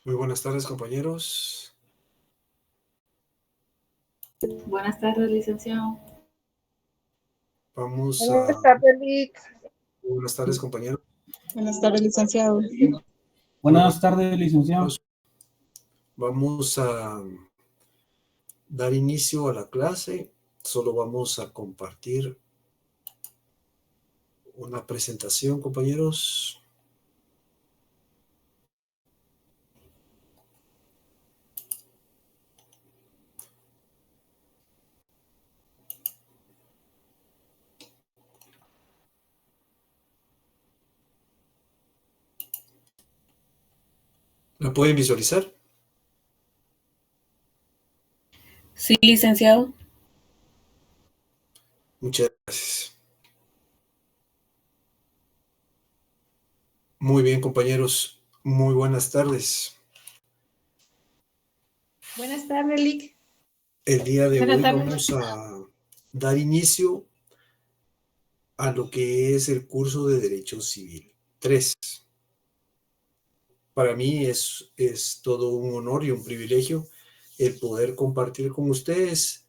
Muy buenas tardes, compañeros. Buenas tardes, licenciado. Vamos Buenas a... tardes, Lick. Buenas tardes, compañeros. Buenas tardes, licenciado. Buenas tardes, licenciado. Vamos a dar inicio a la clase. Solo vamos a compartir una presentación, compañeros. ¿La pueden visualizar? Sí, licenciado. Muchas gracias. Muy bien, compañeros. Muy buenas tardes. Buenas tardes, Lick. El día de Buenas hoy tardes. vamos a dar inicio a lo que es el curso de Derecho Civil 3. Para mí es todo un honor y un privilegio el poder compartir con ustedes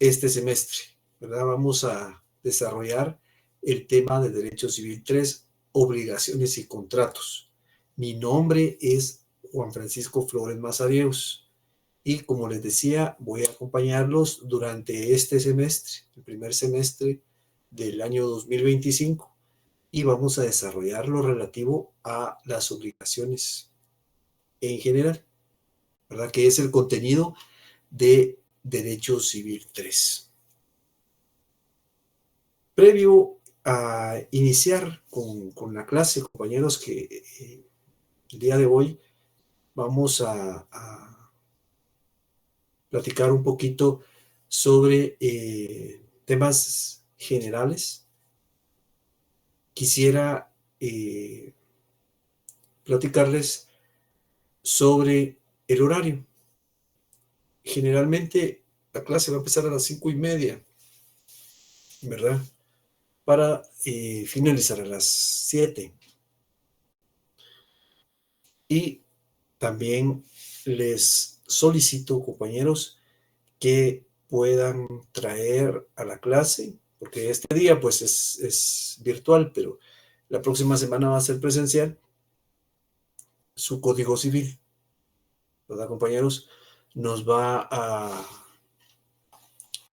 este semestre, ¿verdad? Vamos a desarrollar el tema de Derecho Civil 3, obligaciones y contratos. Mi nombre es Juan Francisco Flores Mazariegos y como les decía, voy a acompañarlos durante este semestre, el primer semestre del año 2025, y vamos a desarrollar lo relativo a las obligaciones en general, ¿verdad? Que es el contenido de Derecho Civil 3. Previo a iniciar con la clase, compañeros, que el día de hoy vamos a platicar un poquito sobre temas generales. Quisiera platicarles sobre el horario. Generalmente la clase va a empezar a las 5:30, ¿verdad? Para finalizar a las 7. Y también les solicito, compañeros, que puedan traer a la clase, porque este día pues es virtual, pero la próxima semana va a ser presencial, su código civil, ¿verdad, compañeros? Nos va a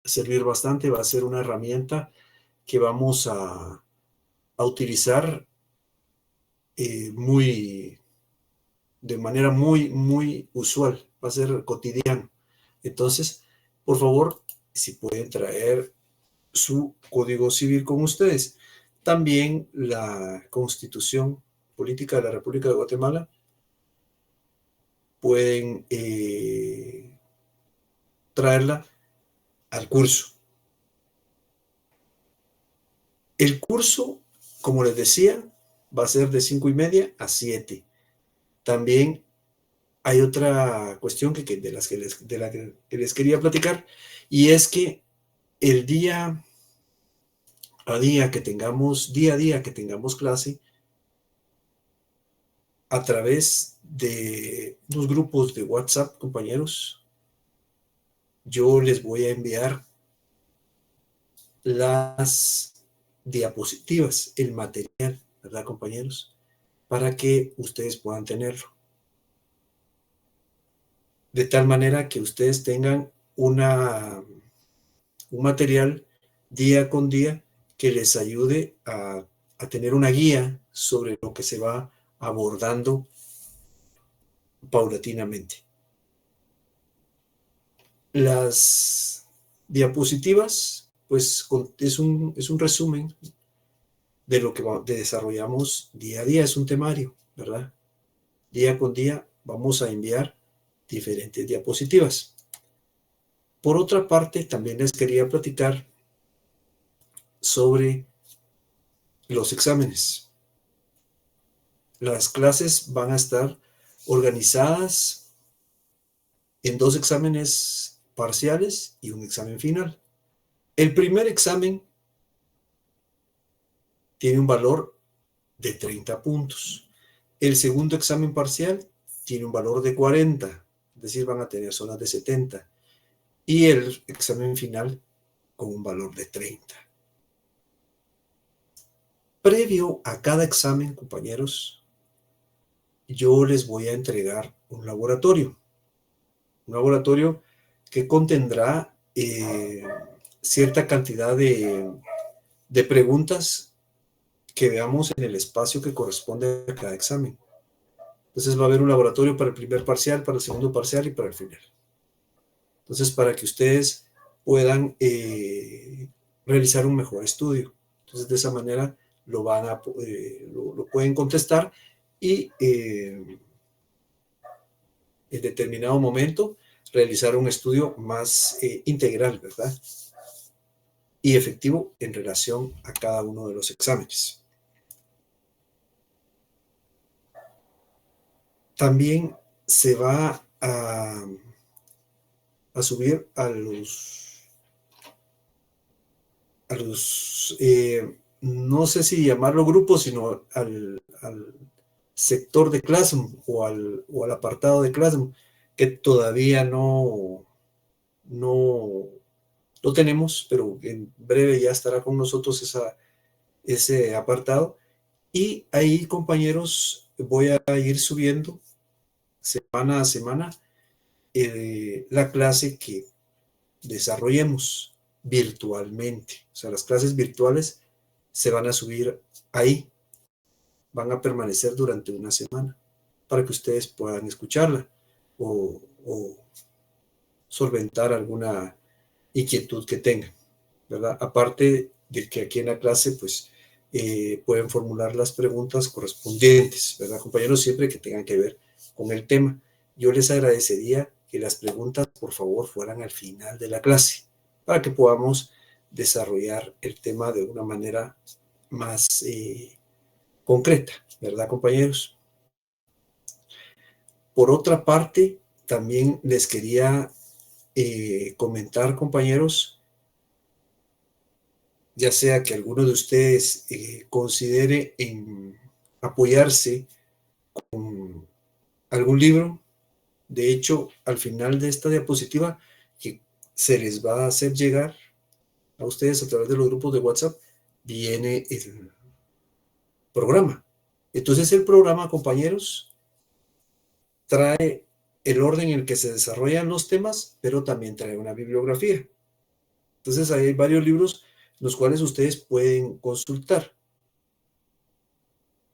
servir bastante, va a ser una herramienta que vamos a utilizar de manera muy usual, va a ser cotidiano. Entonces, por favor, si pueden traer su código civil con ustedes. También la Constitución Política de la República de Guatemala pueden traerla al curso. El curso, como les decía, va a ser de 5:30 a 7. También hay otra cuestión de la que les quería platicar, y es que el día día a día que tengamos clase, a través de los grupos de WhatsApp, compañeros, yo les voy a enviar las diapositivas, el material, ¿verdad, compañeros? Para que ustedes puedan tenerlo. De tal manera que ustedes tengan un material día con día que les ayude a tener una guía sobre lo que se va abordando paulatinamente. Las diapositivas, pues es un resumen de lo que desarrollamos día a día, es un temario, ¿verdad? Día con día vamos a enviar diferentes diapositivas. Por otra parte, también les quería platicar sobre los exámenes. Las clases van a estar organizadas en 2 exámenes parciales y un examen final. El primer examen tiene un valor de 30 puntos. El segundo examen parcial tiene un valor de 40, es decir, van a tener zonas de 70, y el examen final con un valor de 30. Previo a cada examen, compañeros, yo les voy a entregar un laboratorio que contendrá cierta cantidad de preguntas que veamos en el espacio que corresponde a cada examen. Entonces va a haber un laboratorio para el primer parcial, para el segundo parcial y para el final. Entonces, para que ustedes puedan realizar un mejor estudio. Entonces, de esa manera lo pueden contestar y en determinado momento realizar un estudio más integral, ¿verdad? Y efectivo en relación a cada uno de los exámenes. También se va a subir a los no sé si llamarlo grupos, sino al sector de Classroom o al apartado de Classroom, que todavía no tenemos, pero en breve ya estará con nosotros ese apartado. Y ahí, compañeros, voy a ir subiendo semana a semana la clase que desarrollemos virtualmente. O sea, las clases virtuales se van a subir ahí, van a permanecer durante una semana para que ustedes puedan escucharla o solventar alguna inquietud que tengan, ¿verdad? Aparte de que aquí en la clase, pues, pueden formular las preguntas correspondientes, ¿verdad, compañeros? Siempre que tengan que ver con el tema. Yo les agradecería que las preguntas, por favor, fueran al final de la clase, para que podamos desarrollar el tema de una manera más concreta, ¿verdad, compañeros? Por otra parte, también les quería comentar, compañeros, ya sea que alguno de ustedes considere en apoyarse con algún libro. De hecho, al final de esta diapositiva, que se les va a hacer llegar a ustedes a través de los grupos de WhatsApp, viene el programa. Entonces, el programa, compañeros, trae el orden en el que se desarrollan los temas, pero también trae una bibliografía. Entonces, hay varios libros los cuales ustedes pueden consultar.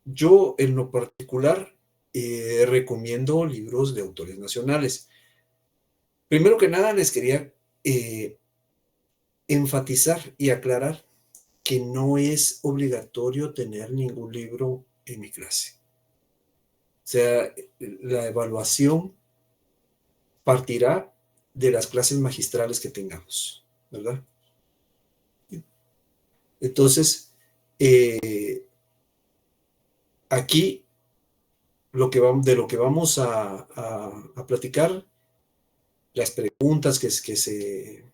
Yo, en lo particular, recomiendo libros de autores nacionales. Primero que nada, les quería enfatizar y aclarar que no es obligatorio tener ningún libro en mi clase. O sea, la evaluación partirá de las clases magistrales que tengamos, ¿verdad? Entonces, aquí de lo que vamos a platicar, las preguntas que se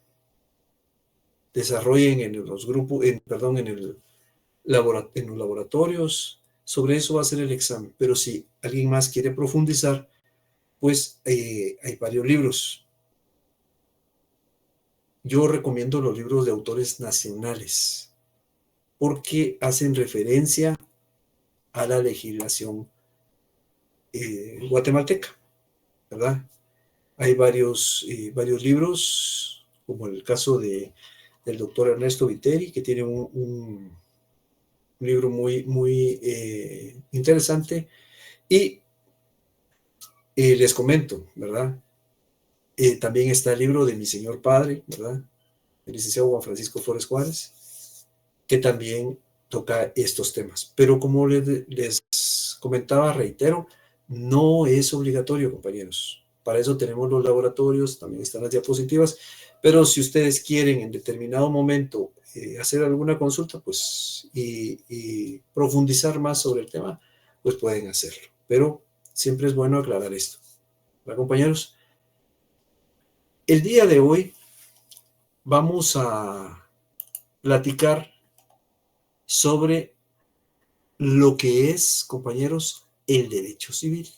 desarrollen en los grupos, en los laboratorios, sobre eso va a ser el examen. Pero si alguien más quiere profundizar, pues hay varios libros. Yo recomiendo los libros de autores nacionales, porque hacen referencia a la legislación guatemalteca, ¿verdad? Hay varios libros, como el caso del doctor Ernesto Viteri, que tiene un libro muy interesante. Y les comento, ¿verdad? También está el libro de Mi Señor Padre, ¿verdad? El licenciado Juan Francisco Flores Juárez, que también toca estos temas. Pero como les comentaba, reitero, no es obligatorio, compañeros. Para eso tenemos los laboratorios, también están las diapositivas, pero si ustedes quieren en determinado momento hacer alguna consulta, pues, y profundizar más sobre el tema, pues pueden hacerlo. Pero siempre es bueno aclarar esto, ¿verdad, compañeros? El día de hoy vamos a platicar sobre lo que es, compañeros, el derecho civil.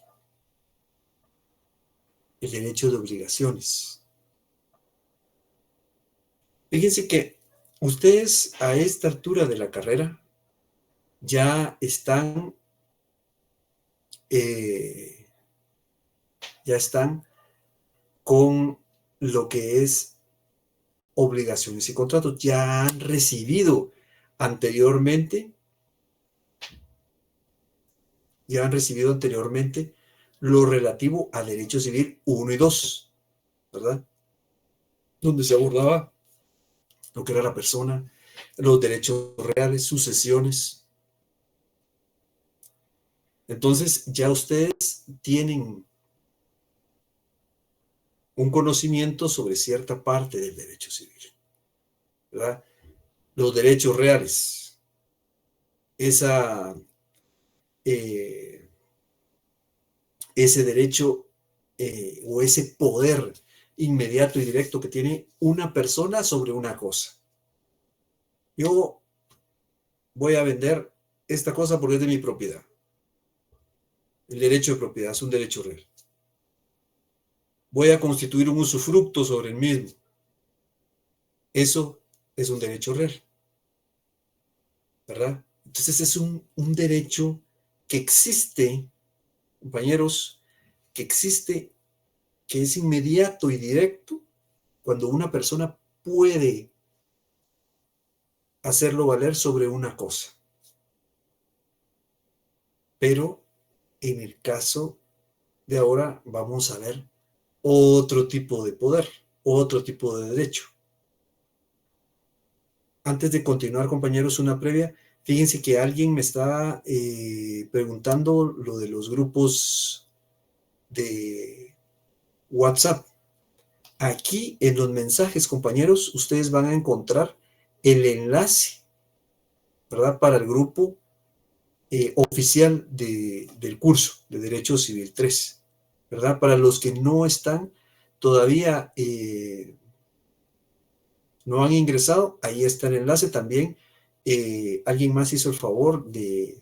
el derecho de obligaciones. Fíjense que ustedes a esta altura de la carrera ya están con lo que es obligaciones y contratos. Ya han recibido anteriormente lo relativo al derecho civil 1 y 2, ¿verdad? Donde se abordaba lo que era la persona, los derechos reales, sucesiones. Entonces ya ustedes tienen un conocimiento sobre cierta parte del derecho civil, ¿verdad? Los derechos reales, ese derecho o ese poder inmediato y directo que tiene una persona sobre una cosa. Yo voy a vender esta cosa porque es de mi propiedad. El derecho de propiedad es un derecho real. Voy a constituir un usufructo sobre el mismo. Eso es un derecho real, ¿verdad? Entonces es un derecho que existe, compañeros, que es inmediato y directo cuando una persona puede hacerlo valer sobre una cosa. Pero en el caso de ahora vamos a ver otro tipo de poder, otro tipo de derecho. Antes de continuar, compañeros, una previa. Fíjense que alguien me está preguntando lo de los grupos de WhatsApp. Aquí en los mensajes, compañeros, ustedes van a encontrar el enlace, ¿verdad? Para el grupo oficial del curso de Derecho Civil 3, ¿verdad? Para los que no están todavía, no han ingresado, ahí está el enlace también. Alguien más hizo el favor de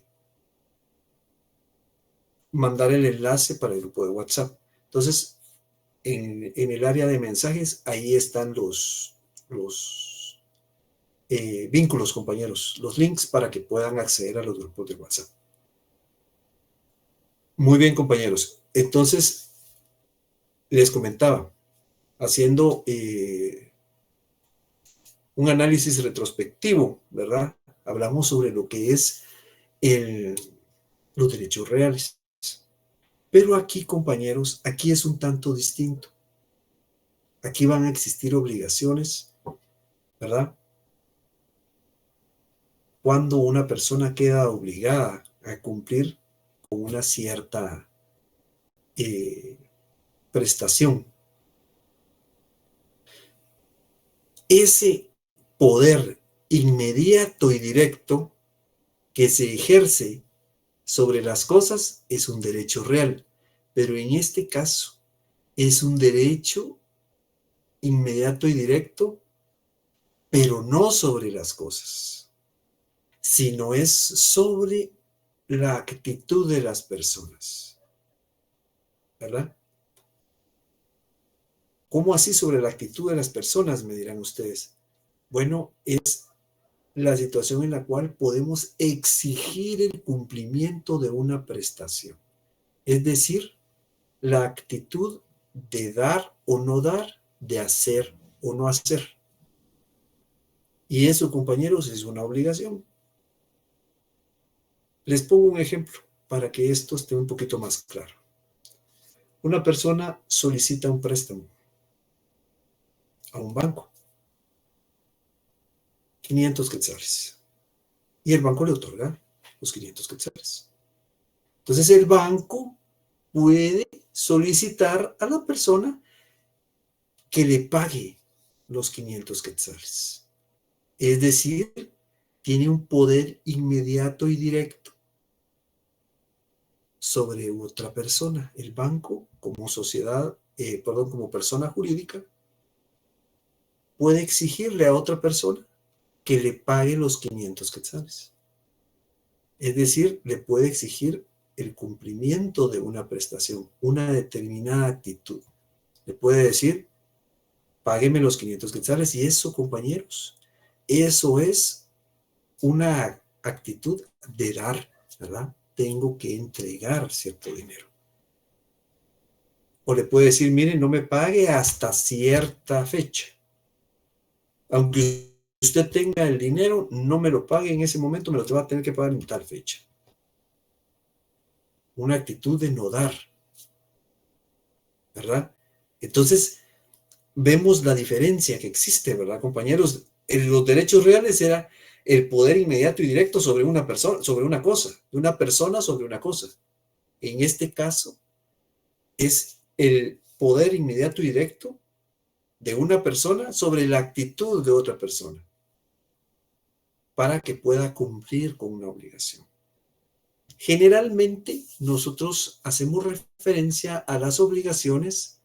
mandar el enlace para el grupo de WhatsApp. Entonces, en el área de mensajes, ahí están los vínculos, compañeros, los links para que puedan acceder a los grupos de WhatsApp. Muy bien, compañeros. Entonces, les comentaba, haciendo un análisis retrospectivo, ¿verdad? Hablamos sobre lo que es los derechos reales. Pero aquí, compañeros, aquí es un tanto distinto. Aquí van a existir obligaciones, ¿verdad? Cuando una persona queda obligada a cumplir con una cierta prestación. Ese poder inmediato y directo que se ejerce sobre las cosas es un derecho real, pero en este caso es un derecho inmediato y directo, pero no sobre las cosas, sino es sobre la actitud de las personas, ¿verdad? ¿Cómo así sobre la actitud de las personas? Me dirán ustedes. Bueno, es la situación en la cual podemos exigir el cumplimiento de una prestación. Es decir, la actitud de dar o no dar, de hacer o no hacer. Y eso, compañeros, es una obligación. Les pongo un ejemplo para que esto esté un poquito más claro. Una persona solicita un préstamo a un banco, 500 quetzales, y el banco le otorga los 500 quetzales. Entonces el banco puede solicitar a la persona que le pague los 500 quetzales. Es decir, tiene un poder inmediato y directo sobre otra persona. El banco, como sociedad, como persona jurídica, puede exigirle a otra persona que le pague los 500 quetzales. Es decir, le puede exigir el cumplimiento de una prestación, una determinada actitud. Le puede decir, págueme los 500 quetzales. Y eso, compañeros, eso es una actitud de dar, ¿verdad? Tengo que entregar cierto dinero. O le puede decir, mire, no me pague hasta cierta fecha. Aunque usted tenga el dinero, no me lo pague en ese momento, me lo va a tener que pagar en tal fecha. Una actitud de no dar, ¿verdad? Entonces, vemos la diferencia que existe, ¿verdad, compañeros? Los derechos reales era el poder inmediato y directo sobre una persona, sobre una cosa, de una persona sobre una cosa. En este caso, es el poder inmediato y directo de una persona sobre la actitud de otra persona para que pueda cumplir con una obligación. Generalmente, nosotros hacemos referencia a las obligaciones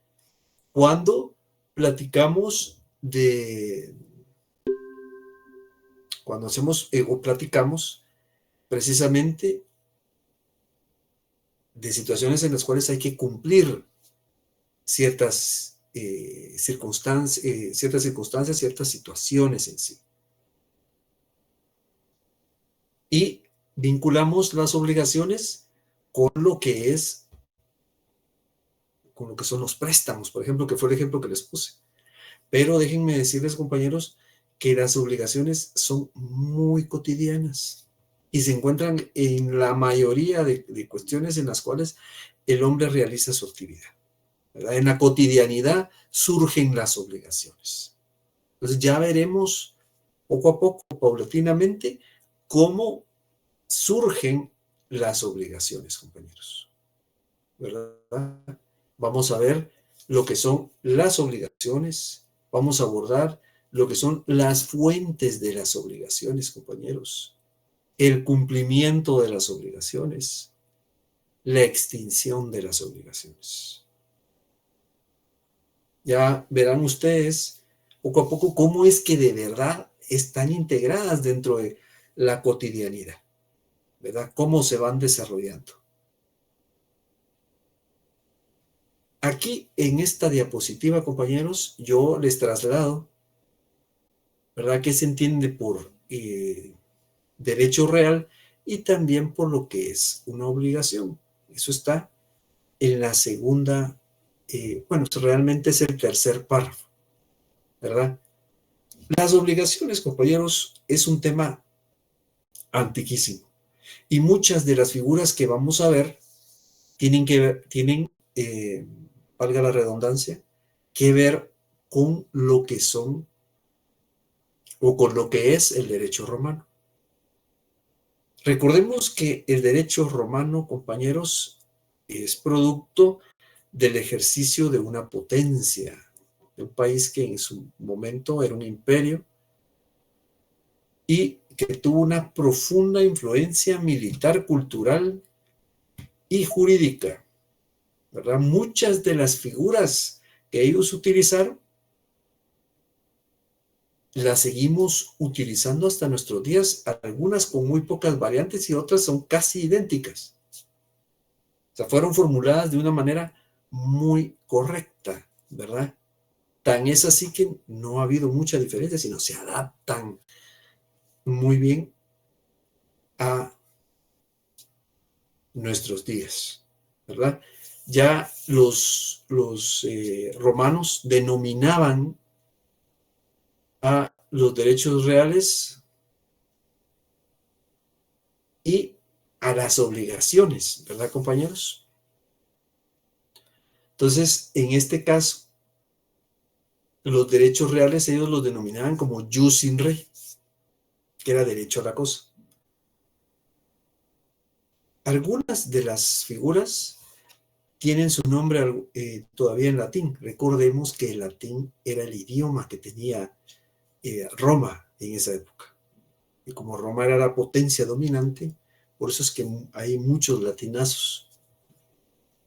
cuando platicamos cuando hacemos o platicamos precisamente de situaciones en las cuales hay que cumplir ciertas circunstancias, ciertas situaciones en sí. Y vinculamos las obligaciones con lo que son los préstamos, por ejemplo, que fue el ejemplo que les puse. Pero déjenme decirles, compañeros, que las obligaciones son muy cotidianas y se encuentran en la mayoría de cuestiones en las cuales el hombre realiza su actividad, ¿verdad? En la cotidianidad surgen las obligaciones. Entonces ya veremos poco a poco, paulatinamente, cómo surgen las obligaciones, compañeros, ¿verdad? Vamos a ver lo que son las obligaciones, vamos a abordar lo que son las fuentes de las obligaciones, compañeros, el cumplimiento de las obligaciones, la extinción de las obligaciones. Ya verán ustedes poco a poco cómo es que de verdad están integradas dentro de la cotidianidad, ¿verdad? Cómo se van desarrollando. Aquí en esta diapositiva, compañeros, yo les traslado, ¿verdad?, qué se entiende por derecho real y también por lo que es una obligación. Eso está en la segunda, realmente es el tercer párrafo, ¿verdad? Las obligaciones, compañeros, es un tema antiquísimo y muchas de las figuras que vamos a ver tienen, valga la redundancia, que ver con lo que son o con lo que es el derecho romano. Recordemos que el derecho romano, compañeros, es producto del ejercicio de una potencia, de un país que en su momento era un imperio y que tuvo una profunda influencia militar, cultural y jurídica, ¿verdad? Muchas de las figuras que ellos utilizaron las seguimos utilizando hasta nuestros días, algunas con muy pocas variantes y otras son casi idénticas. O sea, fueron formuladas de una manera muy correcta, ¿verdad? Tan es así que no ha habido mucha diferencia, sino se adaptan muy bien a nuestros días, ¿verdad? Ya los romanos denominaban a los derechos reales y a las obligaciones, ¿verdad, compañeros? Entonces, en este caso, los derechos reales ellos los denominaban como jus in re, que era derecho a la cosa. Algunas de las figuras tienen su nombre todavía en latín. Recordemos que el latín era el idioma que tenía Roma en esa época. Y como Roma era la potencia dominante, por eso es que hay muchos latinazos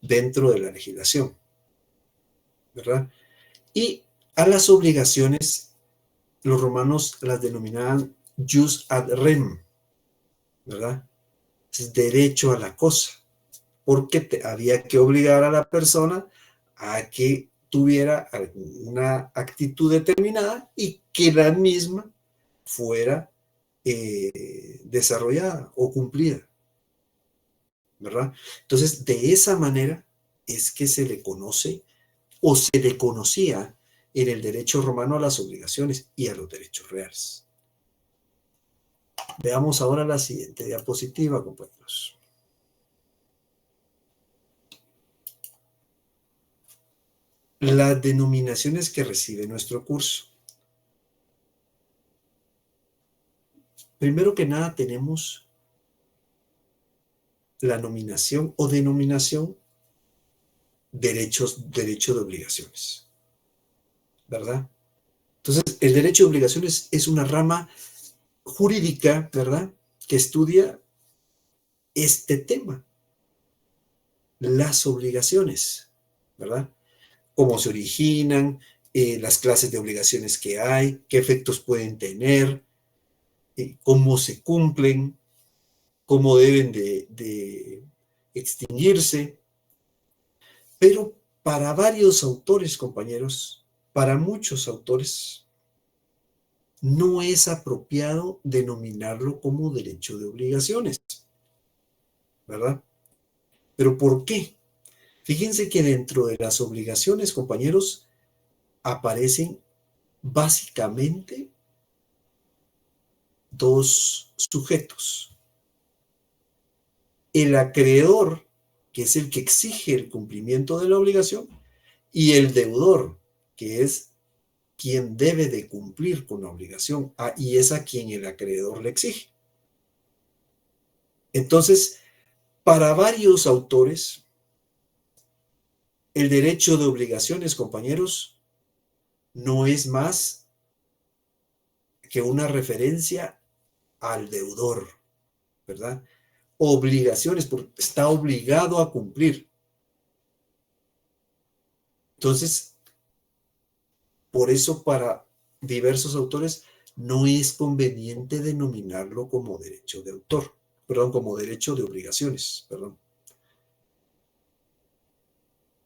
dentro de la legislación, ¿verdad? Y a las obligaciones, los romanos las denominaban jus ad rem, ¿verdad? Es derecho a la cosa, porque había que obligar a la persona a que tuviera una actitud determinada y que la misma fuera desarrollada o cumplida, ¿verdad? Entonces, de esa manera es que se le conoce o se le conocía en el derecho romano a las obligaciones y a los derechos reales. Veamos ahora la siguiente diapositiva, compañeros. Las denominaciones que recibe nuestro curso. Primero que nada tenemos la nominación o denominación derecho de obligaciones, ¿verdad? Entonces, el derecho de obligaciones es una rama jurídica, ¿verdad?, que estudia este tema, las obligaciones, ¿verdad? Cómo se originan, las clases de obligaciones que hay, qué efectos pueden tener, cómo se cumplen, cómo deben de extinguirse. Pero para varios autores, compañeros, para muchos autores, no es apropiado denominarlo como derecho de obligaciones, ¿verdad? ¿Pero por qué? Fíjense que dentro de las obligaciones, compañeros, aparecen básicamente dos sujetos. El acreedor, que es el que exige el cumplimiento de la obligación, y el deudor, que es quien debe de cumplir con la obligación, y es a quien el acreedor le exige. Entonces, para varios autores, el derecho de obligaciones, compañeros, no es más que una referencia al deudor, ¿verdad? Obligaciones, porque está obligado a cumplir. Entonces, por eso para diversos autores no es conveniente denominarlo como derecho de autor, perdón, como derecho de obligaciones, perdón.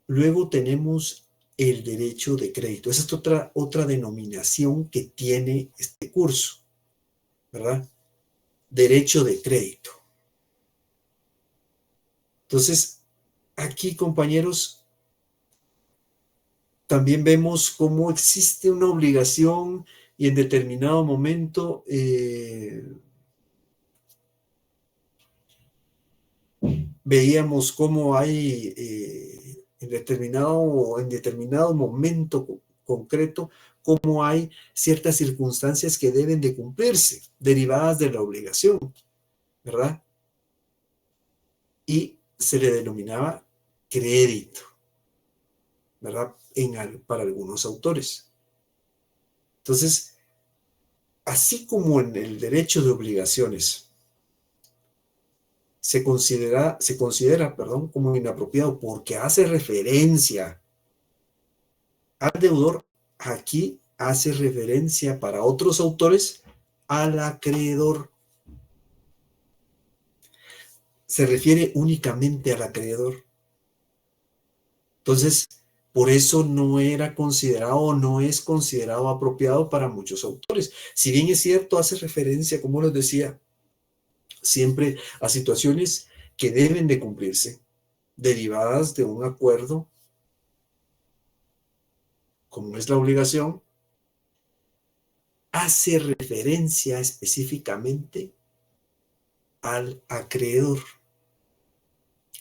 Luego tenemos el derecho de crédito. Esa es otra denominación que tiene este curso, ¿verdad? Derecho de crédito. Entonces, aquí, compañeros, también vemos cómo existe una obligación y en determinado momento veíamos cómo hay en determinado momento concreto, cómo hay ciertas circunstancias que deben de cumplirse, derivadas de la obligación, ¿verdad? Y se le denominaba crédito, ¿verdad? Para algunos autores. Entonces, así como en el derecho de obligaciones se considera, como inapropiado porque hace referencia al deudor, aquí hace referencia para otros autores al acreedor. Se refiere únicamente al acreedor. Entonces, por eso no era considerado o no es considerado apropiado para muchos autores. Si bien es cierto, hace referencia, como les decía, siempre a situaciones que deben de cumplirse, derivadas de un acuerdo, como es la obligación, hace referencia específicamente al acreedor,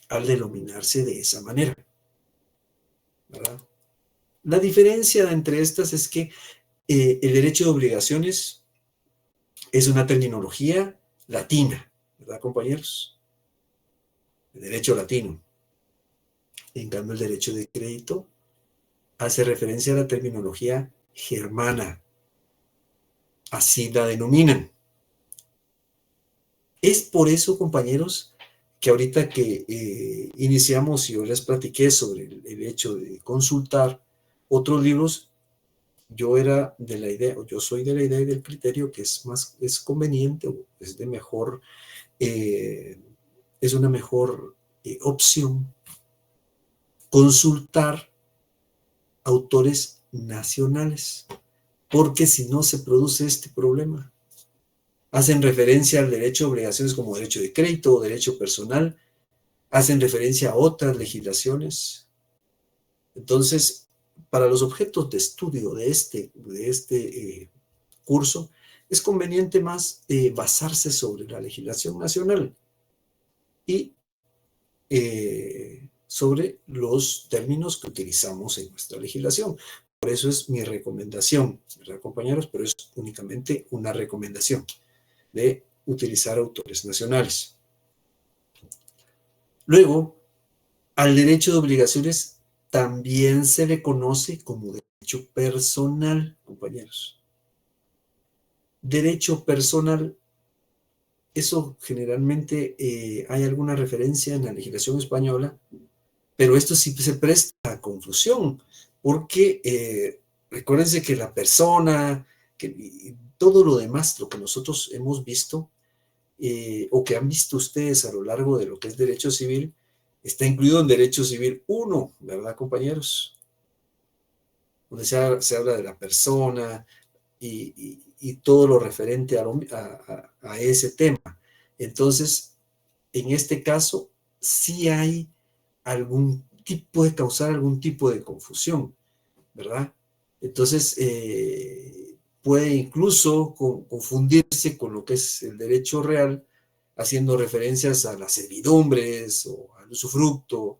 al denominarse de esa manera, ¿verdad? La diferencia entre estas es que el derecho de obligaciones es una terminología latina, ¿verdad, compañeros? El derecho latino. En cambio, el derecho de crédito hace referencia a la terminología germana. Así la denominan. Es por eso, compañeros, que ahorita que iniciamos y yo les platiqué sobre el hecho de consultar otros libros, yo era de la idea, o yo soy de la idea y del criterio que es conveniente, o es de mejor, es una mejor opción consultar autores nacionales, porque si no se produce este problema. Hacen referencia al derecho de obligaciones como derecho de crédito o derecho personal, hacen referencia a otras legislaciones. Entonces, para los objetos de estudio de este curso, es conveniente más basarse sobre la legislación nacional y sobre los términos que utilizamos en nuestra legislación. Por eso es mi recomendación, ¿verdad, compañeros? Pero es únicamente una recomendación de utilizar autores nacionales. Luego, al derecho de obligaciones también se le conoce como derecho personal, compañeros. Derecho personal, eso generalmente hay alguna referencia en la legislación española, pero esto sí se presta a confusión, porque recuérdense que la persona, que todo lo demás, lo que nosotros hemos visto, o que han visto ustedes a lo largo de lo que es derecho civil, está incluido en derecho civil 1, ¿verdad, compañeros? Donde se habla de la persona y todo lo referente a ese tema. Entonces, en este caso, sí hay puede causar algún tipo de confusión, ¿verdad? Entonces, puede incluso confundirse con lo que es el derecho real, haciendo referencias a las servidumbres o al usufructo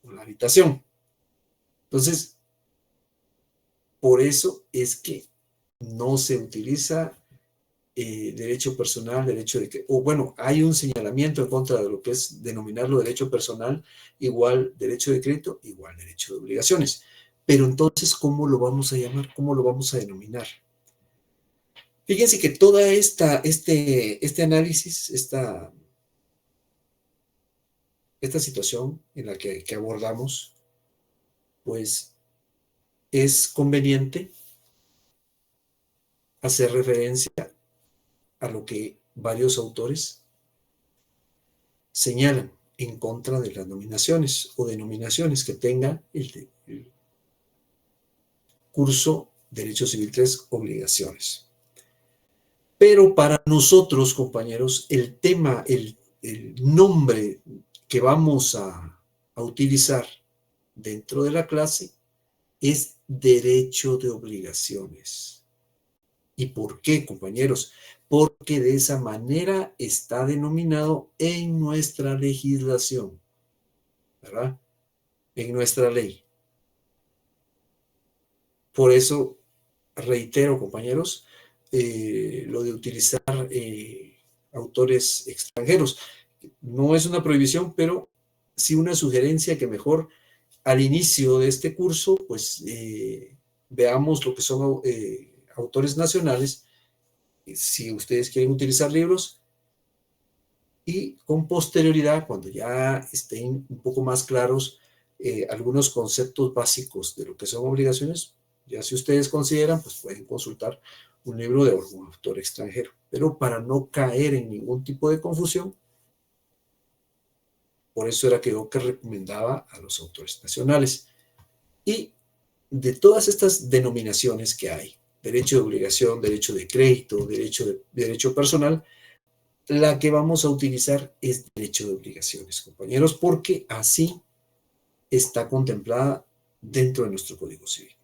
o la habitación. Entonces, por eso es que no se utiliza derecho personal, hay un señalamiento en contra de lo que es denominarlo derecho personal, igual derecho de crédito, igual derecho de obligaciones. Pero entonces, ¿cómo lo vamos a llamar? ¿Cómo lo vamos a denominar? Fíjense que toda este análisis, esta situación en la que abordamos, pues es conveniente hacer referencia a lo que varios autores señalan en contra de las nominaciones o denominaciones que tenga el curso Derecho Civil 3, obligaciones. Pero para nosotros, compañeros, el tema, el nombre que vamos a utilizar dentro de la clase es derecho de obligaciones. ¿Y por qué, compañeros? Porque de esa manera está denominado en nuestra legislación, ¿verdad? En nuestra ley. Por eso, reitero, compañeros, lo de utilizar autores extranjeros. No es una prohibición, pero sí una sugerencia que mejor al inicio de este curso, pues veamos lo que son autores nacionales, si ustedes quieren utilizar libros, y con posterioridad, cuando ya estén un poco más claros algunos conceptos básicos de lo que son obligaciones, ya si ustedes consideran, pues pueden consultar un libro de algún autor extranjero. Pero para no caer en ningún tipo de confusión, por eso era que yo recomendaba a los autores nacionales. Y de todas estas denominaciones que hay, derecho de obligación, derecho de crédito, derecho personal, la que vamos a utilizar es derecho de obligaciones, compañeros, porque así está contemplada dentro de nuestro Código Civil.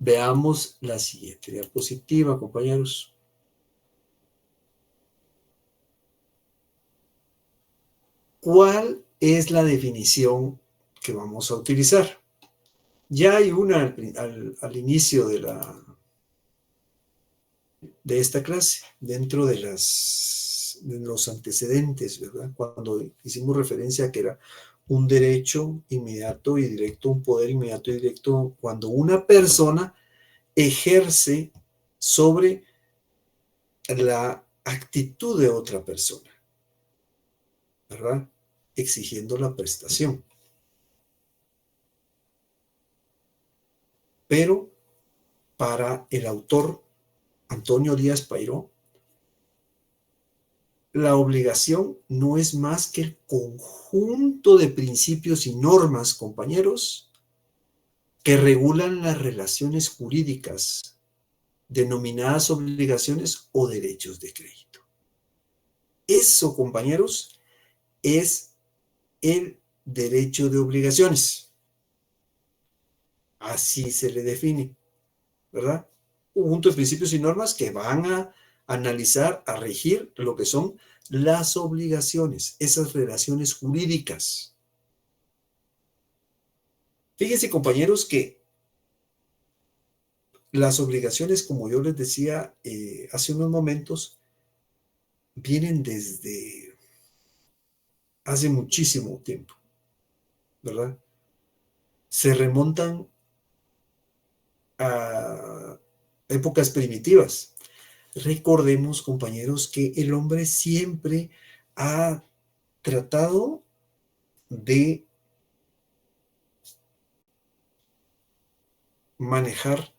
Veamos la siguiente diapositiva, compañeros. ¿Cuál es la definición que vamos a utilizar? Ya hay una al inicio de esta clase, dentro de los antecedentes, ¿verdad? Cuando hicimos referencia a que era un derecho inmediato y directo, un poder inmediato y directo, cuando una persona ejerce sobre la actitud de otra persona, ¿verdad? Exigiendo la prestación. Pero para el autor Antonio Díaz Peiró, la obligación no es más que el conjunto de principios y normas, compañeros, que regulan las relaciones jurídicas denominadas obligaciones o derechos de crédito. Eso, compañeros, es el derecho de obligaciones. Así se le define, ¿verdad? Un conjunto de principios y normas que van a analizar, a regir lo que son las obligaciones, esas relaciones jurídicas. Fíjense, compañeros, que las obligaciones, como yo les decía hace unos momentos, vienen desde hace muchísimo tiempo, ¿verdad? Se remontan a épocas primitivas. Recordemos, compañeros, que el hombre siempre ha tratado de manejar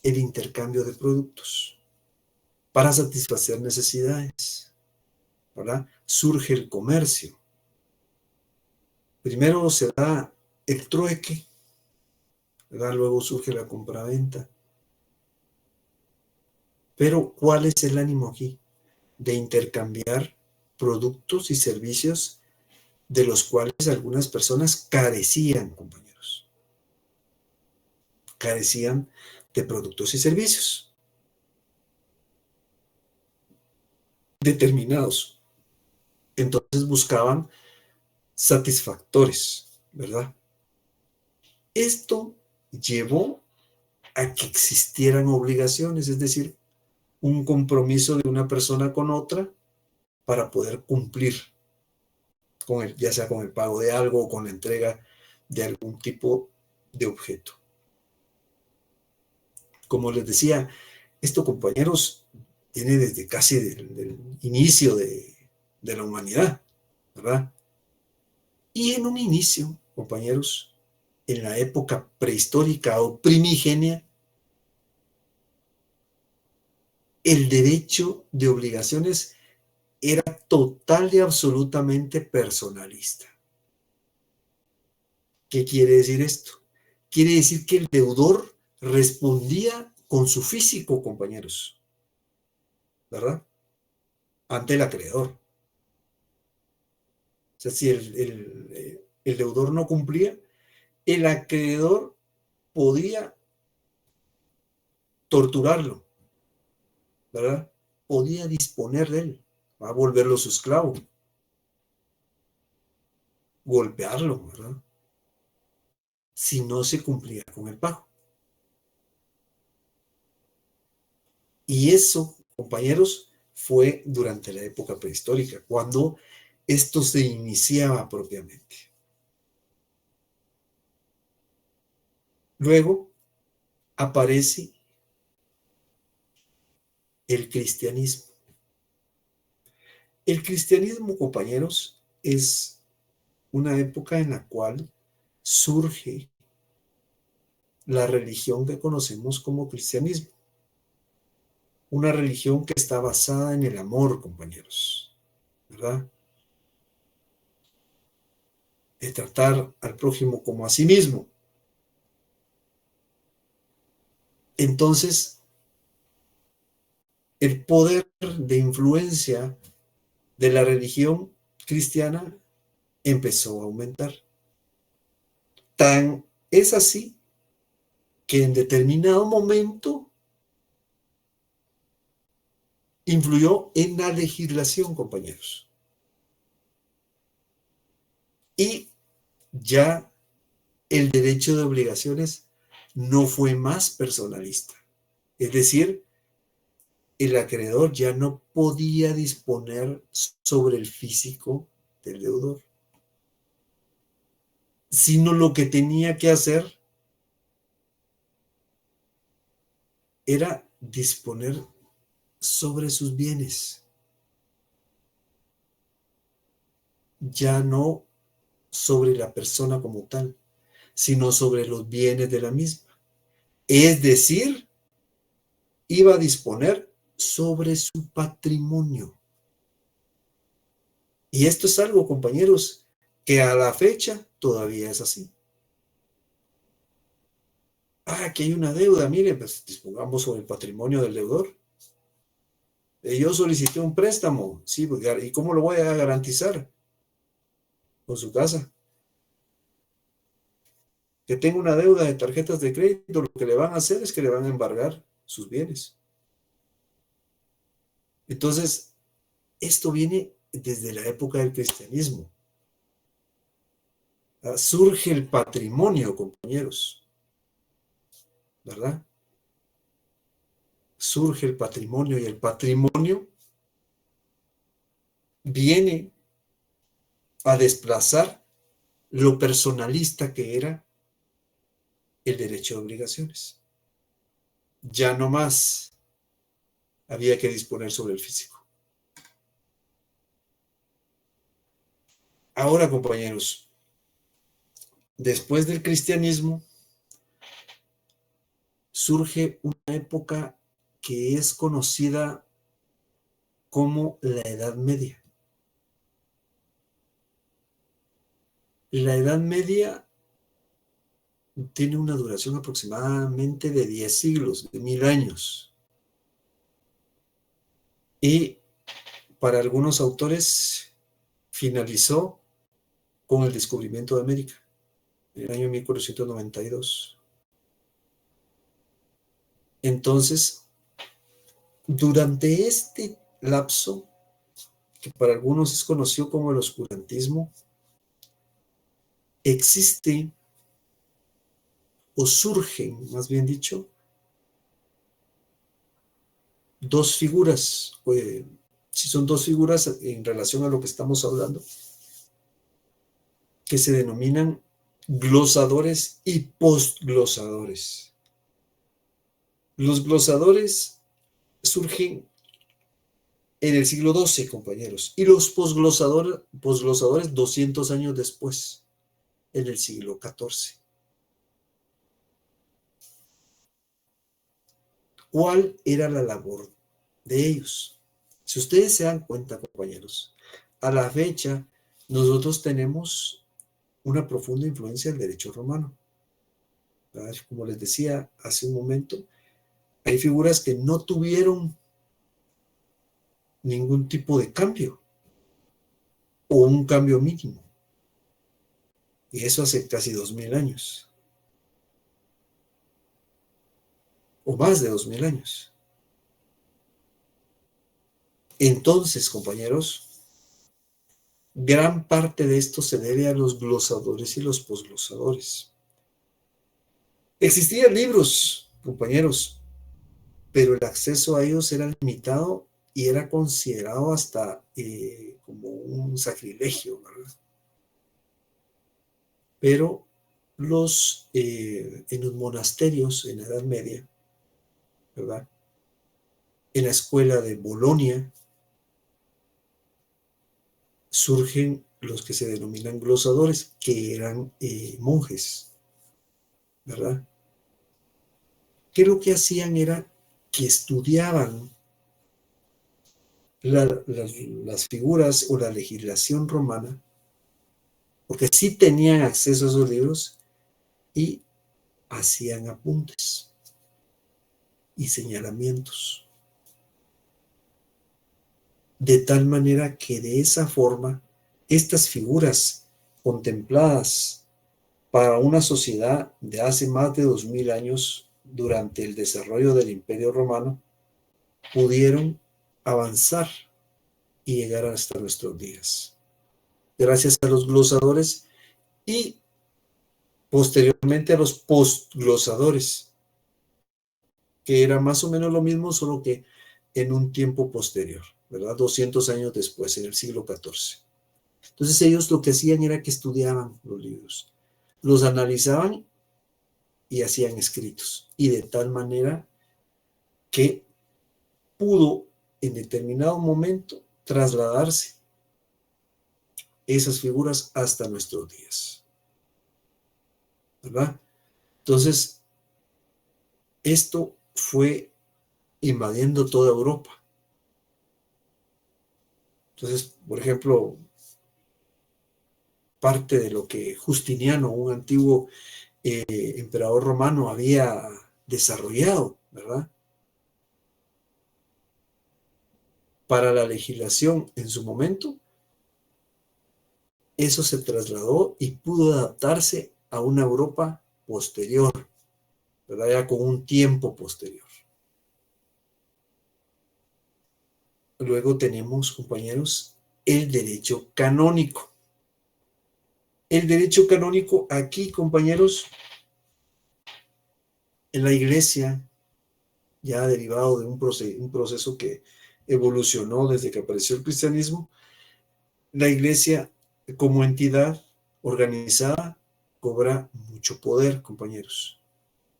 el intercambio de productos para satisfacer necesidades, ¿verdad? Surge el comercio. Primero se da el trueque, ¿verdad? Luego surge la compraventa. Pero, ¿cuál es el ánimo aquí? De intercambiar productos y servicios de los cuales algunas personas carecían, compañeros. Carecían de productos y servicios determinados. Entonces buscaban satisfactores, ¿verdad? Esto llevó a que existieran obligaciones, es decir, un compromiso de una persona con otra para poder cumplir con ya sea con el pago de algo o con la entrega de algún tipo de objeto. Como les decía, esto, compañeros, viene desde casi del inicio de la humanidad, ¿verdad? Y en un inicio, compañeros, en la época prehistórica o primigenia, el derecho de obligaciones era total y absolutamente personalista. ¿Qué quiere decir esto? Quiere decir que el deudor respondía con su físico, compañeros, ¿verdad? Ante el acreedor. O sea, si el deudor no cumplía, el acreedor podía torturarlo, ¿verdad? Podía disponer de él, va a volverlo su esclavo, golpearlo, ¿verdad? Si no se cumplía con el pago. Y eso, compañeros, fue durante la época prehistórica, cuando esto se iniciaba propiamente. Luego aparece el cristianismo. El cristianismo, compañeros, es una época en la cual surge la religión que conocemos como cristianismo. Una religión que está basada en el amor, compañeros, ¿verdad? De tratar al prójimo como a sí mismo. Entonces, el poder de influencia de la religión cristiana empezó a aumentar. Tan es así que en determinado momento influyó en la legislación, compañeros. Y ya el derecho de obligaciones no fue más personalista. Es decir, el acreedor ya no podía disponer sobre el físico del deudor, sino lo que tenía que hacer era disponer sobre sus bienes, ya no sobre la persona como tal, sino sobre los bienes de la misma. Es decir, iba a disponer sobre su patrimonio. Y esto es algo, compañeros, que a la fecha todavía es así. Aquí hay una deuda, mire, pues dispongamos sobre el patrimonio del deudor. Yo solicité un préstamo, sí, pues, ¿y cómo lo voy a garantizar? Con su casa. Que tenga una deuda de tarjetas de crédito, lo que le van a hacer es que le van a embargar sus bienes. Entonces, esto viene desde la época del cristianismo. Surge el patrimonio, compañeros, ¿verdad? Surge el patrimonio y el patrimonio viene a desplazar lo personalista que era el derecho de obligaciones. Ya no más había que disponer sobre el físico. Ahora, compañeros, después del cristianismo, surge una época que es conocida como la Edad Media. La Edad Media tiene una duración aproximadamente de 10 siglos, de 1000 años. Y para algunos autores finalizó con el descubrimiento de América, en el año 1492. Entonces, durante este lapso, que para algunos es conocido como el oscurantismo, existe o surgen, más bien dicho, dos figuras, si son dos figuras en relación a lo que estamos hablando, que se denominan glosadores y postglosadores. Los glosadores surgen en el siglo XII, compañeros, y los posglosadores 200 años después, en el siglo XIV. ¿Cuál era la labor de ellos? Si ustedes se dan cuenta, compañeros, a la fecha nosotros tenemos una profunda influencia del derecho romano. ¿Verdad? Como les decía hace un momento, hay figuras que no tuvieron ningún tipo de cambio o un cambio mínimo. Y eso hace casi 2000 años. O más de 2000 años. Entonces, compañeros, gran parte de esto se debe a los glosadores y los posglosadores. Existían libros, compañeros, pero el acceso a ellos era limitado y era considerado hasta como un sacrilegio, ¿verdad? Pero en los monasterios en la Edad Media, ¿verdad? En la escuela de Bolonia surgen los que se denominan glosadores, que eran monjes, ¿verdad? Que lo que hacían era que estudiaban las figuras o la legislación romana, porque sí tenían acceso a esos libros y hacían apuntes y señalamientos. De tal manera que de esa forma, estas figuras contempladas para una sociedad de hace más de 2000 años, durante el desarrollo del Imperio Romano, pudieron avanzar y llegar hasta nuestros días. Gracias a los glosadores y posteriormente a los postglosadores, que era más o menos lo mismo, solo que en un tiempo posterior, ¿verdad? 200 años después, en el siglo XIV. Entonces ellos lo que hacían era que estudiaban los libros, los analizaban y hacían escritos. Y de tal manera que pudo en determinado momento trasladarse esas figuras hasta nuestros días, ¿verdad? Entonces, esto fue invadiendo toda Europa. Entonces, por ejemplo, parte de lo que Justiniano, un antiguo emperador romano había desarrollado, ¿verdad? Para la legislación en su momento, eso se trasladó y pudo adaptarse a una Europa posterior, ¿verdad? Ya con un tiempo posterior. Luego tenemos, compañeros, el derecho canónico. El derecho canónico aquí, compañeros, en la iglesia, ya derivado de un proceso que evolucionó desde que apareció el cristianismo, la iglesia como entidad organizada cobra mucho poder, compañeros,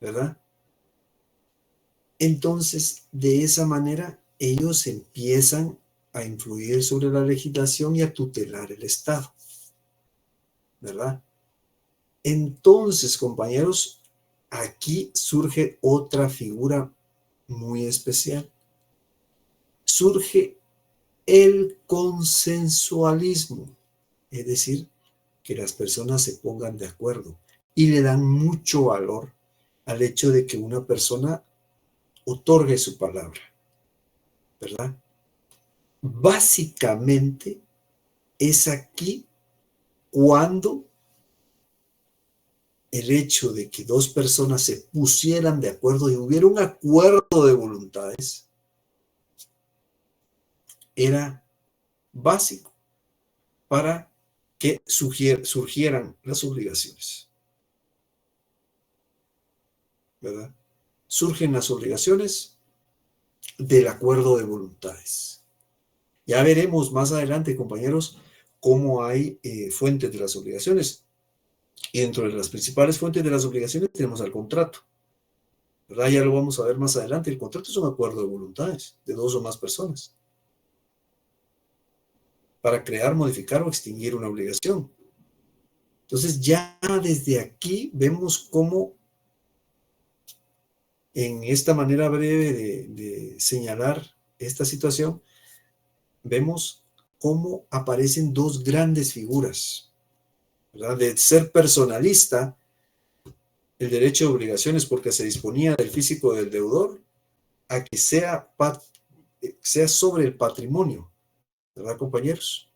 ¿verdad? Entonces, de esa manera, ellos empiezan a influir sobre la legislación y a tutelar el Estado, ¿verdad? Entonces, compañeros, aquí surge otra figura muy especial. Surge el consensualismo, es decir, que las personas se pongan de acuerdo y le dan mucho valor al hecho de que una persona otorgue su palabra, ¿verdad? Básicamente es aquí cuando el hecho de que dos personas se pusieran de acuerdo y hubiera un acuerdo de voluntades era básico para que surgieran las obligaciones, ¿verdad? Surgen las obligaciones del acuerdo de voluntades. Ya veremos más adelante, compañeros, cómo hay fuentes de las obligaciones. Y dentro de las principales fuentes de las obligaciones tenemos al contrato, ¿verdad? Ya lo vamos a ver más adelante. El contrato es un acuerdo de voluntades de dos o más personas para crear, modificar o extinguir una obligación. Entonces ya desde aquí vemos cómo en esta manera breve de señalar esta situación, vemos cómo aparecen dos grandes figuras, ¿verdad? De ser personalista, el derecho de obligaciones porque se disponía del físico del deudor, a que sea sobre el patrimonio, ¿verdad, compañeros?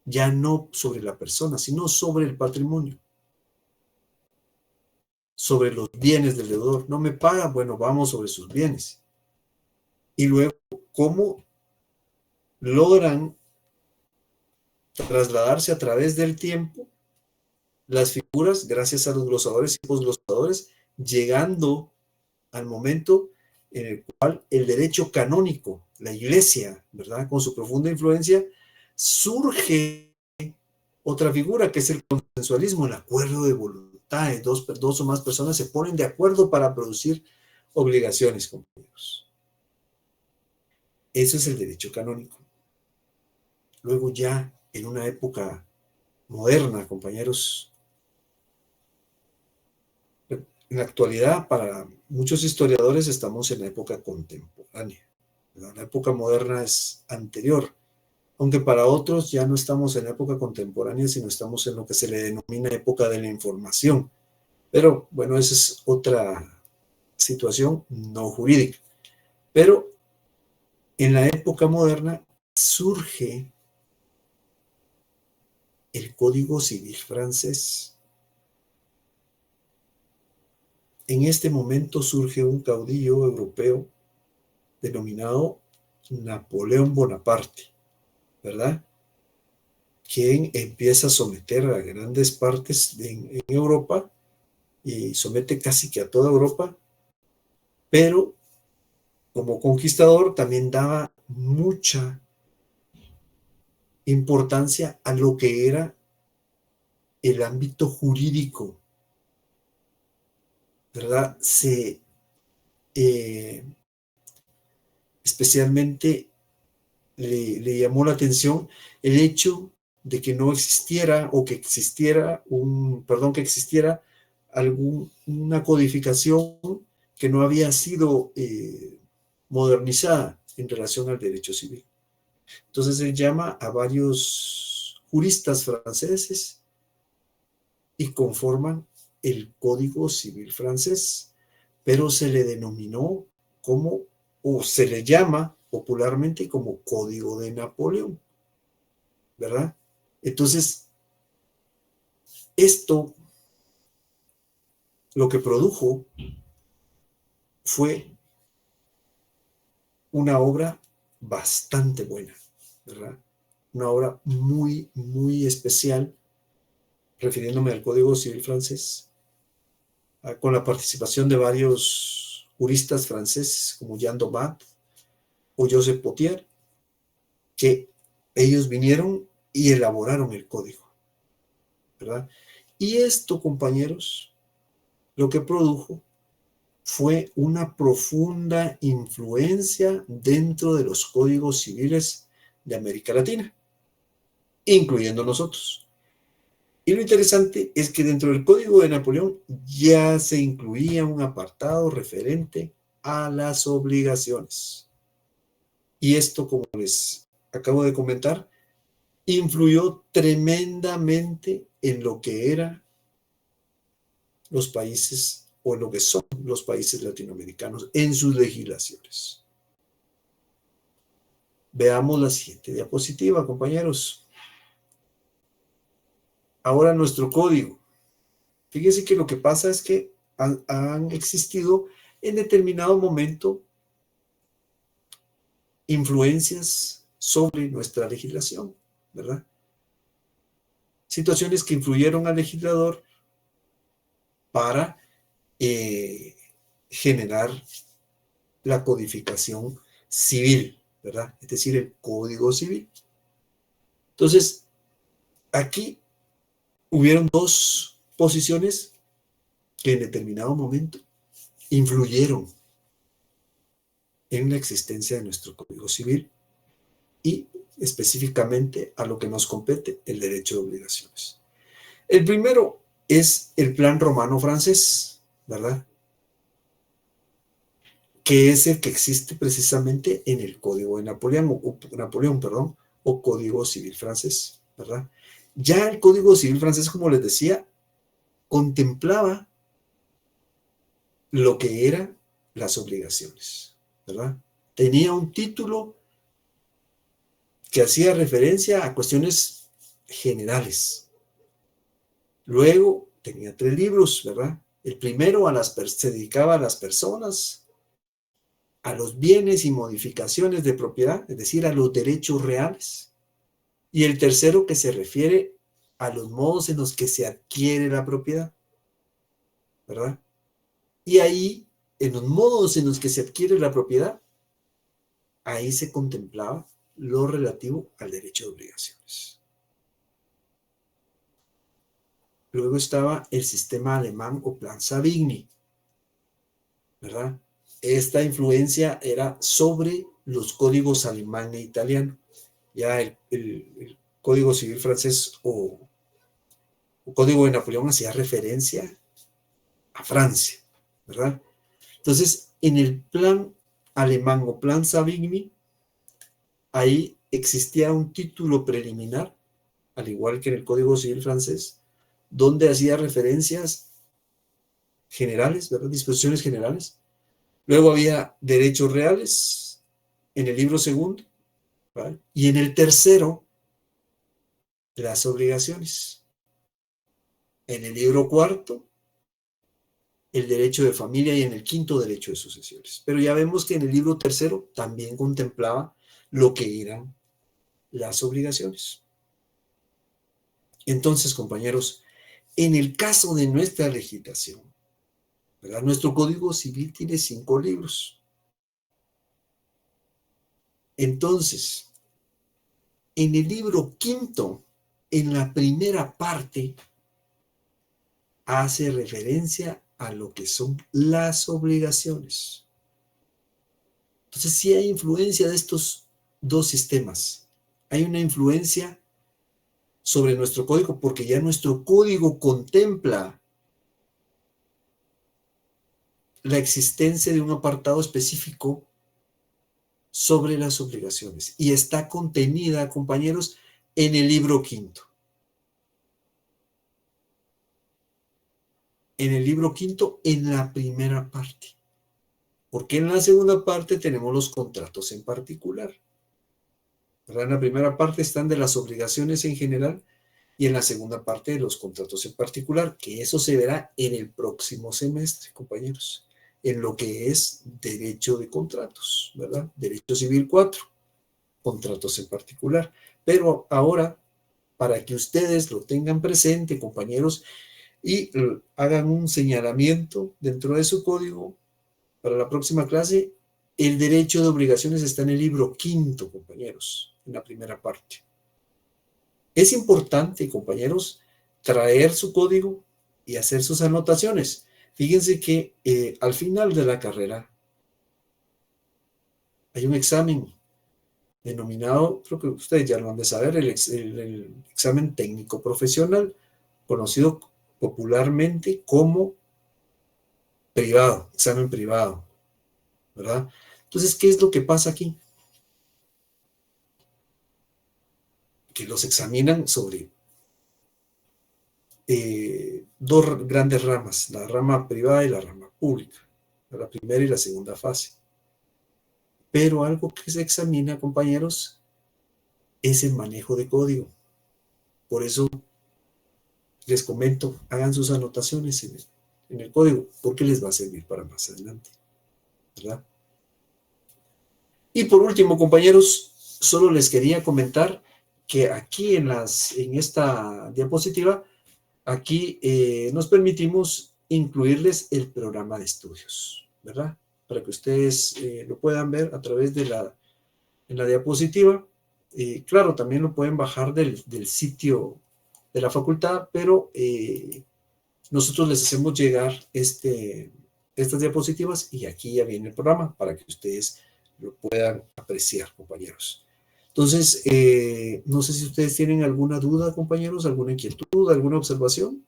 Ya no sobre la persona, sino sobre el patrimonio, sobre los bienes del deudor. No me paga, bueno, vamos sobre sus bienes. Y luego, ¿cómo logran trasladarse a través del tiempo las figuras gracias a los glosadores y posglosadores, llegando al momento en el cual el derecho canónico, la iglesia, ¿verdad? Con su profunda influencia, surge otra figura que es el consensualismo, el acuerdo de voluntades. Dos o más personas se ponen de acuerdo para producir obligaciones, compañeros. Eso es el derecho canónico. Luego ya en una época moderna, compañeros, en la actualidad, para muchos historiadores estamos en la época contemporánea. La época moderna es anterior, aunque para otros ya no estamos en la época contemporánea, sino estamos en lo que se le denomina época de la información. Pero bueno, esa es otra situación no jurídica. Pero en la época moderna surge el Código Civil francés. En este momento surge un caudillo europeo denominado Napoleón Bonaparte, ¿verdad? Quien empieza a someter a grandes partes en Europa y somete casi que a toda Europa, pero como conquistador también daba mucha importancia a lo que era el ámbito jurídico, ¿verdad? Especialmente le llamó la atención el hecho de que no existiera o que existiera que existiera una codificación que no había sido modernizada en relación al derecho civil. Entonces él llama a varios juristas franceses y conforman el Código Civil francés, pero se le denominó como, o se le llama popularmente como Código de Napoleón, ¿verdad? Entonces, esto lo que produjo fue una obra bastante buena, ¿verdad? Una obra muy, muy especial, refiriéndome al Código Civil francés, con la participación de varios juristas franceses como Jean Domat o Joseph Potier, que ellos vinieron y elaboraron el código, ¿verdad? Y esto, compañeros, lo que produjo fue una profunda influencia dentro de los códigos civiles de América Latina, incluyendo nosotros. Y lo interesante es que dentro del Código de Napoleón ya se incluía un apartado referente a las obligaciones. Y esto, como les acabo de comentar, influyó tremendamente en lo que eran los países, o en lo que son los países latinoamericanos en sus legislaciones. Veamos la siguiente diapositiva, compañeros. Ahora nuestro código. Fíjense que lo que pasa es que han existido en determinado momento influencias sobre nuestra legislación, ¿verdad? Situaciones que influyeron al legislador para generar la codificación civil, ¿verdad? Es decir, el Código Civil. Entonces, aquí hubieron dos posiciones que en determinado momento influyeron en la existencia de nuestro Código Civil y específicamente a lo que nos compete, el derecho de obligaciones. El primero es el Plan Romano francés, ¿verdad? Que es el que existe precisamente en el Código de Napoleón, o Código Civil francés, ¿verdad? Ya el Código Civil francés, como les decía, contemplaba lo que eran las obligaciones, ¿verdad? Tenía un título que hacía referencia a cuestiones generales. Luego tenía 3 libros, ¿verdad? El primero se dedicaba a las personas, a los bienes y modificaciones de propiedad, es decir, a los derechos reales. Y el tercero que se refiere a los modos en los que se adquiere la propiedad, ¿verdad? Y ahí, en los modos en los que se adquiere la propiedad, ahí se contemplaba lo relativo al derecho de obligaciones. Luego estaba el sistema alemán o Plan Savigny, ¿verdad? Esta influencia era sobre los códigos alemán e italiano. Ya el Código Civil francés o Código de Napoleón hacía referencia a Francia, ¿verdad? Entonces, en el plan alemán o Plan Savigny, ahí existía un título preliminar, al igual que en el Código Civil francés, donde hacía referencias generales, ¿verdad? Disposiciones generales. Luego había derechos reales en el libro segundo, ¿vale? Y en el tercero, las obligaciones. En el libro cuarto, el derecho de familia, y en el quinto, derecho de sucesiones. Pero ya vemos que en el libro tercero también contemplaba lo que eran las obligaciones. Entonces, compañeros, en el caso de nuestra legislación, ¿verdad? Nuestro Código Civil tiene 5 libros. Entonces, en el libro quinto, en la primera parte, hace referencia a lo que son las obligaciones. Entonces, sí hay influencia de estos dos sistemas. Hay una influencia sobre nuestro código, porque ya nuestro código contempla la existencia de un apartado específico sobre las obligaciones, y está contenida, compañeros, en el libro quinto. en el libro quinto, en la primera parte. Porque en la segunda parte tenemos los contratos en particular. ¿Verdad? En la primera parte están de las obligaciones en general y en la segunda parte de los contratos en particular, que eso se verá en el próximo semestre, compañeros, en lo que es derecho de contratos, ¿verdad? Derecho civil 4, contratos en particular. Pero ahora, para que ustedes lo tengan presente, compañeros, y hagan un señalamiento dentro de su código para la próxima clase, el derecho de obligaciones está en el libro quinto, compañeros, en la primera parte. Es importante, compañeros, traer su código y hacer sus anotaciones. Fíjense que al final de la carrera hay un examen denominado, creo que ustedes ya lo han de saber, el examen técnico profesional, conocido popularmente como privado, examen privado, ¿verdad? Entonces, ¿qué es lo que pasa aquí? Que los examinan sobre dos grandes ramas, la rama privada y la rama pública, la primera y la segunda fase. Pero algo que se examina, compañeros, es el manejo de código. Por eso les comento, hagan sus anotaciones en el código, porque les va a servir para más adelante, ¿verdad? Y por último, compañeros, solo les quería comentar que aquí en esta diapositiva, aquí nos permitimos incluirles el programa de estudios, ¿verdad? Para que ustedes lo puedan ver a través de en la diapositiva. Claro, también lo pueden bajar del sitio de la facultad, pero nosotros les hacemos llegar estas diapositivas y aquí ya viene el programa para que ustedes lo puedan apreciar, compañeros. Entonces, no sé si ustedes tienen alguna duda, compañeros, alguna inquietud, alguna observación.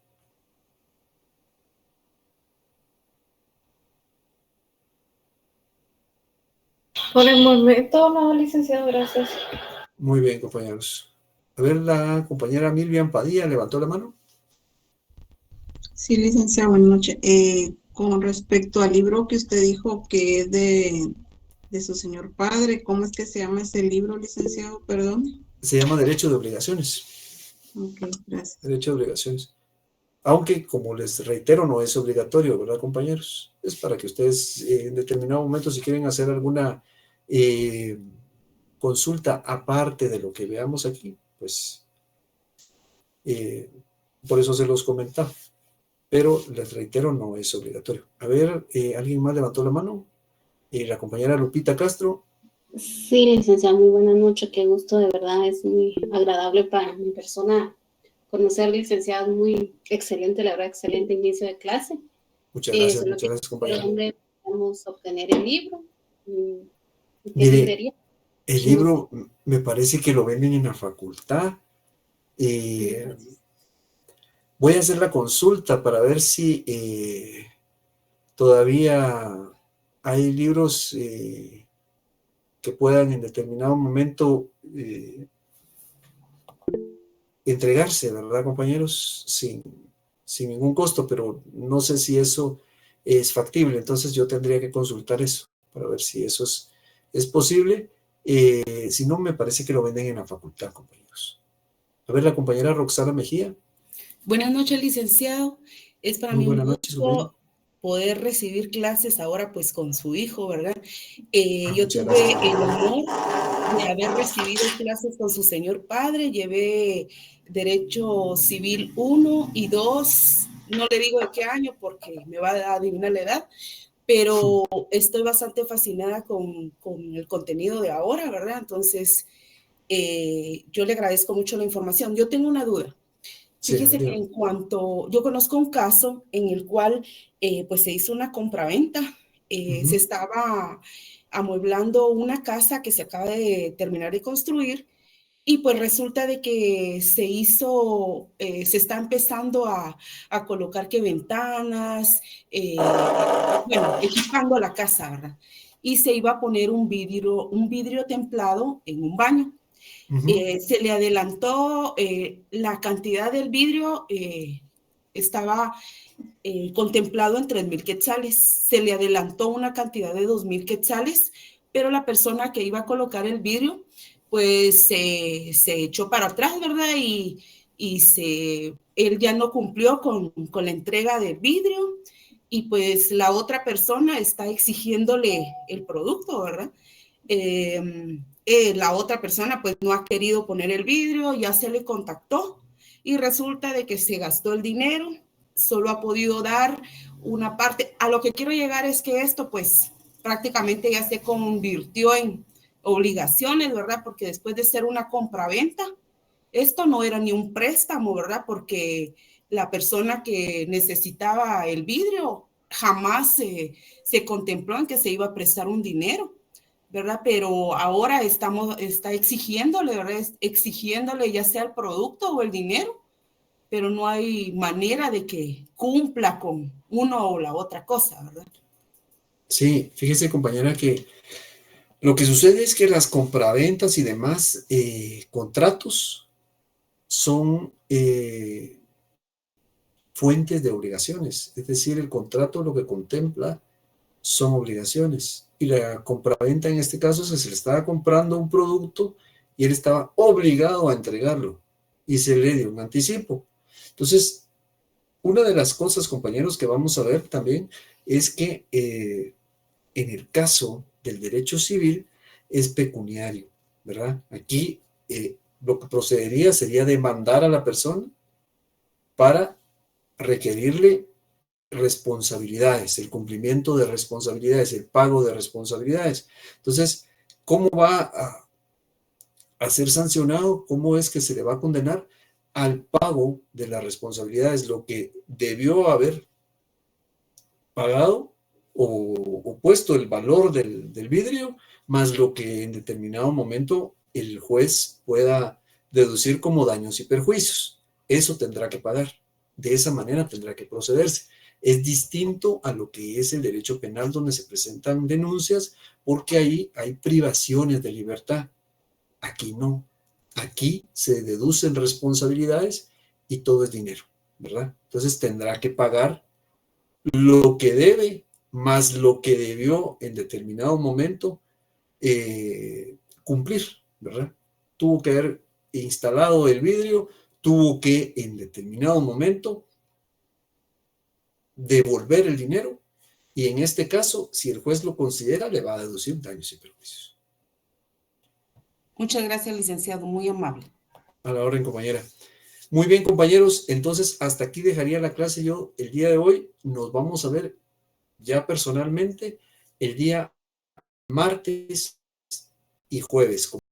Por el momento no, licenciado, gracias. Muy bien, compañeros. A ver, la compañera Milvian Padilla levantó la mano. Sí, licenciado, buenas noches. Con respecto al libro que usted dijo que es de su señor padre, ¿cómo es que se llama ese libro, licenciado? Perdón. Se llama Derecho de Obligaciones. Ok, gracias. Derecho de Obligaciones. Aunque, como les reitero, no es obligatorio, ¿verdad, compañeros? Es para que ustedes en determinado momento, si quieren hacer alguna consulta aparte de lo que veamos aquí, pues por eso se los comentaba. Pero les reitero, no es obligatorio. A ver, ¿alguien más levantó la mano? La compañera Lupita Castro. Sí, licenciada, muy buena noche, qué gusto, de verdad, es muy agradable para mi persona conocer, licenciada, muy excelente, la verdad, excelente inicio de clase. Muchas gracias, compañera. ¿Dónde podemos obtener el libro? ¿En qué Mire, librería? el libro me parece que lo venden en la facultad. Voy a hacer la consulta para ver si todavía hay libros que puedan en determinado momento entregarse, ¿verdad, compañeros? Sin ningún costo, pero no sé si eso es factible. Entonces yo tendría que consultar eso para ver si eso es posible. Si no, me parece que lo venden en la facultad, compañeros. A ver, la compañera Roxana Mejía. Buenas noches, licenciado. Es para Muy mí un buenas noches, gusto poder recibir clases ahora pues con su hijo, ¿verdad? Yo muchas tuve gracias. el honor de haber recibido clases con su señor padre. Llevé Derecho Civil 1 y 2. No le digo de qué año porque me va a adivinar la edad, pero estoy bastante fascinada con el contenido de ahora, ¿verdad? Entonces, yo le agradezco mucho la información. Yo tengo una duda. Fíjese que en cuanto, yo conozco un caso en el cual pues se hizo una compraventa, se estaba amueblando una casa que se acaba de terminar de construir y pues resulta de que se hizo, se está empezando a colocar que ventanas, bueno, equipando la casa, ¿verdad? Y se iba a poner un vidrio templado en un baño. Se le adelantó la cantidad del vidrio, estaba contemplado en 3,000 quetzales. Se le adelantó una cantidad de 2,000 quetzales, pero la persona que iba a colocar el vidrio, pues se echó para atrás, ¿verdad? Y él ya no cumplió con la entrega del vidrio, y pues la otra persona está exigiéndole el producto, ¿verdad? La otra persona pues no ha querido poner el vidrio, ya se le contactó y resulta de que se gastó el dinero, solo ha podido dar una parte. A lo que quiero llegar es que esto pues prácticamente ya se convirtió en obligaciones, ¿verdad? Porque después de ser una compraventa, esto no era ni un préstamo, ¿verdad? Porque la persona que necesitaba el vidrio jamás se contempló en que se iba a prestar un dinero, ¿verdad? Pero ahora está exigiéndole, ¿verdad? Exigiéndole ya sea el producto o el dinero, pero no hay manera de que cumpla con uno o la otra cosa, ¿verdad? Sí, fíjese, compañera, que lo que sucede es que las compraventas y demás contratos son fuentes de obligaciones. Es decir, el contrato lo que contempla son obligaciones. Y la compraventa en este caso es que se le estaba comprando un producto y él estaba obligado a entregarlo y se le dio un anticipo. Entonces, una de las cosas, compañeros, que vamos a ver también es que en el caso del derecho civil es pecuniario, ¿verdad? Aquí lo que procedería sería demandar a la persona para requerirle responsabilidades, el cumplimiento de responsabilidades, el pago de responsabilidades. Entonces, ¿cómo va a ser sancionado? ¿Cómo es que se le va a condenar? Al pago de las responsabilidades, lo que debió haber pagado o puesto el valor del vidrio, más lo que en determinado momento el juez pueda deducir como daños y perjuicios. Eso tendrá que pagar. De esa manera tendrá que procederse. Es distinto a lo que es el derecho penal, donde se presentan denuncias, porque ahí hay privaciones de libertad. Aquí no. Aquí se deducen responsabilidades y todo es dinero, ¿verdad? Entonces tendrá que pagar lo que debe más lo que debió en determinado momento cumplir, ¿verdad? Tuvo que haber instalado el vidrio, tuvo que en determinado momento devolver el dinero, y en este caso, si el juez lo considera, le va a deducir daños y perjuicios. Muchas gracias, licenciado, muy amable. A la orden, compañera. Muy bien, compañeros, entonces hasta aquí dejaría la clase yo el día de hoy. Nos vamos a ver ya personalmente el día martes y jueves.